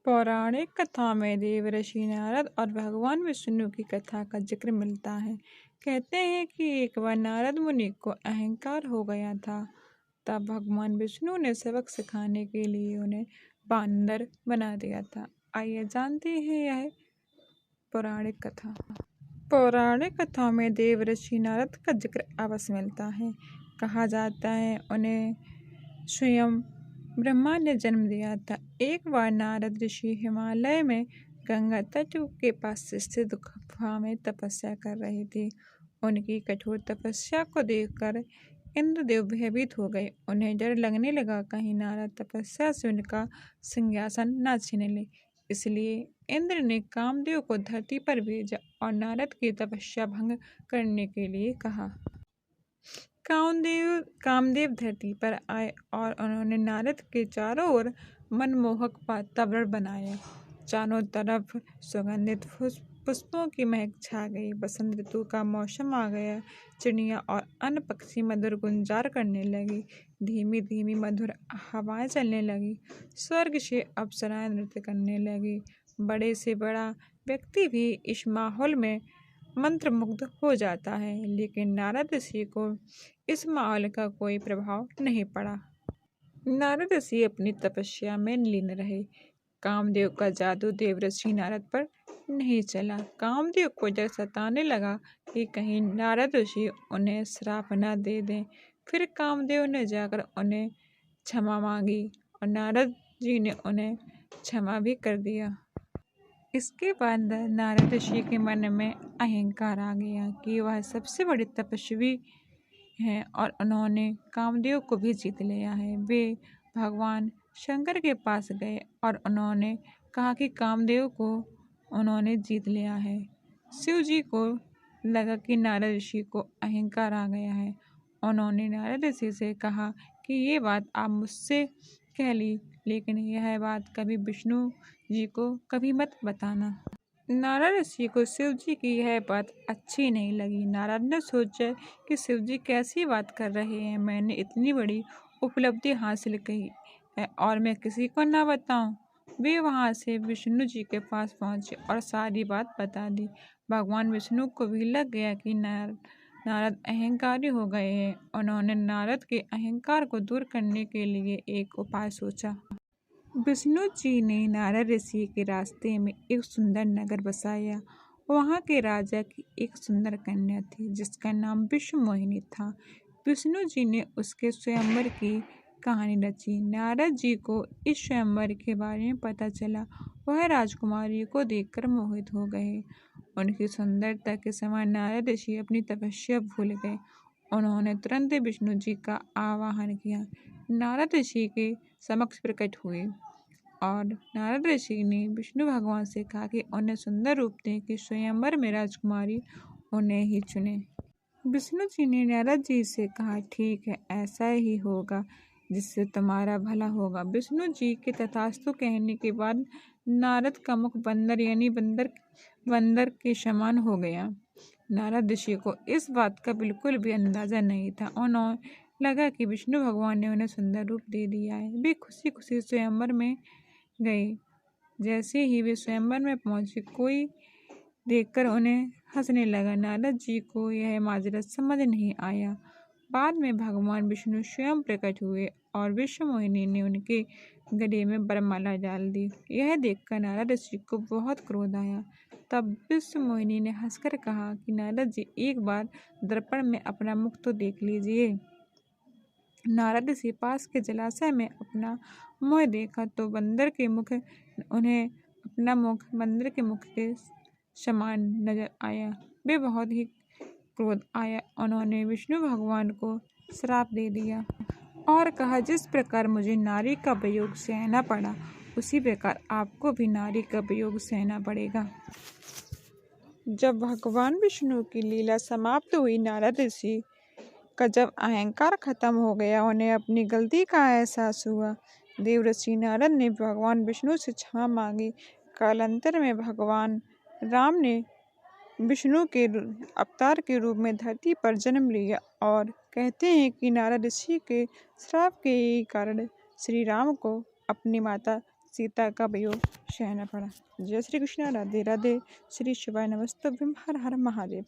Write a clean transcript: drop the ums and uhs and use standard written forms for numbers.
पौराणिक कथाओं में देवर्षि नारद और भगवान विष्णु की कथा का जिक्र मिलता है। कहते हैं कि एक बार नारद मुनि को अहंकार हो गया था। तब भगवान विष्णु ने सबक सिखाने के लिए उन्हें बांदर बना दिया था। आइए जानते हैं यह पौराणिक कथा। पौराणिक कथाओं में देवर्षि नारद का जिक्र अवश्य मिलता है। कहा जाता है उन्हें स्वयं ब्रह्मा ने जन्म दिया था। एक बार नारद ऋषि हिमालय में गंगा तट के पास स्थित गुफा में तपस्या कर रहे थे। उनकी कठोर तपस्या को देखकर इंद्रदेव भयभीत हो गए। उन्हें डर लगने लगा कहीं नारद तपस्या से उनका सिंहासन न छीन ले। इसलिए इंद्र ने कामदेव को धरती पर भेजा और नारद की तपस्या भंग करने के लिए कहा। कामदेव धरती पर आए और उन्होंने नारद के चारों ओर मनमोहक वातावरण बनाया। चारों तरफ सुगंधित पुष्पों की महक छा गई। बसंत ऋतु का मौसम आ गया। चिड़िया और अन्य पक्षी मधुर गुंजार करने लगी। धीमी धीमी मधुर हवाएं चलने लगी। स्वर्ग से अप्सराएं नृत्य करने लगी। बड़े से बड़ा व्यक्ति भी इस माहौल में मंत्रमुग्ध हो जाता है। लेकिन नारद ऋषि को इस माहौल का कोई प्रभाव नहीं पड़ा। नारद ऋषि अपनी तपस्या में लीन रहे। कामदेव का जादू देवर्षि नारद पर नहीं चला। कामदेव को डर सताने लगा कि कहीं नारद ऋषि उन्हें श्राप न दे दें। फिर कामदेव ने जाकर उन्हें क्षमा मांगी और नारद जी ने उन्हें क्षमा भी कर दिया। इसके बाद नारद ऋषि के मन में अहंकार आ गया कि वह सबसे बड़े तपस्वी हैं और उन्होंने कामदेव को भी जीत लिया है। वे भगवान शंकर के पास गए और उन्होंने कहा कि कामदेव को उन्होंने जीत लिया है। शिव जी को लगा कि नारद ऋषि को अहंकार आ गया है। उन्होंने नारद ऋषि से कहा कि ये बात आप मुझसे कह ली, लेकिन यह बात कभी विष्णु जी को कभी मत बताना। नारद ऋषि को शिव जी की यह बात अच्छी नहीं लगी। नारद ने सोचा कि शिव जी कैसी बात कर रहे हैं। मैंने इतनी बड़ी उपलब्धि हासिल की है और मैं किसी को ना बताऊं। वे वहां से विष्णु जी के पास पहुंचे और सारी बात बता दी। भगवान विष्णु को भी लग गया कि नारद अहंकारी हो गए हैं। उन्होंने नारद के अहंकार को दूर करने के लिए एक उपाय सोचा। विष्णु जी ने नारद ऋषि के रास्ते में एक सुंदर नगर बसाया। वहाँ के राजा की एक सुंदर कन्या थी जिसका नाम विश्वमोहिनी था। विष्णु जी ने उसके स्वयंवर की कहानी रची। नारद जी को इस स्वयंवर के बारे में पता चला। वह राजकुमारी को देखकर मोहित हो गए। उनकी सुंदरता के समय नारद ऋषि अपनी तपस्या भूल गए। उन्होंने तुरंत विष्णु जी का आवाहन किया। नारद ऋषि के समक्ष प्रकट हुए और नारद ऋषि ने विष्णु भगवान से कहा कि उन्हें सुंदर रूप दें कि स्वयंवर में राजकुमारी उन्हें ही चुने। विष्णु जी ने नारद जी से कहा, ठीक है, ऐसा ही होगा, जिससे तुम्हारा भला होगा। विष्णु जी के तथास्तु कहने के बाद नारद का मुख बंदर यानी बंदर के समान हो गया। नारद ऋषि को इस बात का बिल्कुल भी अंदाजा नहीं था। उन्हें लगा कि विष्णु भगवान ने उन्हें सुंदर रूप दे दिया है। वे खुशी खुशी स्वयंवर में गए। जैसे ही वे स्वयंवर में पहुंचे, कोई देखकर उन्हें हंसने लगा। नारद जी को यह माजरा समझ नहीं आया। बाद में भगवान विष्णु स्वयं प्रकट हुए और विश्वमोहिनी ने उनके गले में वरमाला डाल दी। यह देखकर नारद ऋषि को बहुत क्रोध आया। तब विश्वमोहिनी ने हंसकर कहा कि नारद जी, एक बार दर्पण में अपना मुख तो देख लीजिए। नारद ऋषि पास के जलाशय में अपना मुँह देखा तो बंदर के मुख के समान नजर आया। वे बहुत ही क्रोध आया। उन्होंने विष्णु भगवान को श्राप दे दिया और कहा, जिस प्रकार मुझे नारी का वियोग सहना पड़ा, उसी प्रकार आपको भी नारी का वियोग सहना पड़ेगा। जब भगवान विष्णु की लीला समाप्त हुई, नारद ऋषि का जब अहंकार खत्म हो गया, उन्हें अपनी गलती का एहसास हुआ। देवर्षि नारद ने भगवान विष्णु से क्षमा मांगी। कालांतर में भगवान राम ने विष्णु के अवतार के रूप में धरती पर जन्म लिया और कहते हैं कि नारद ऋषि के श्राप के कारण श्री राम को अपनी माता सीता का वियोग सहना पड़ा। जय श्री कृष्ण, राधे राधे, श्री शिवाय नमस्तुभ्यम, हर हर महादेव।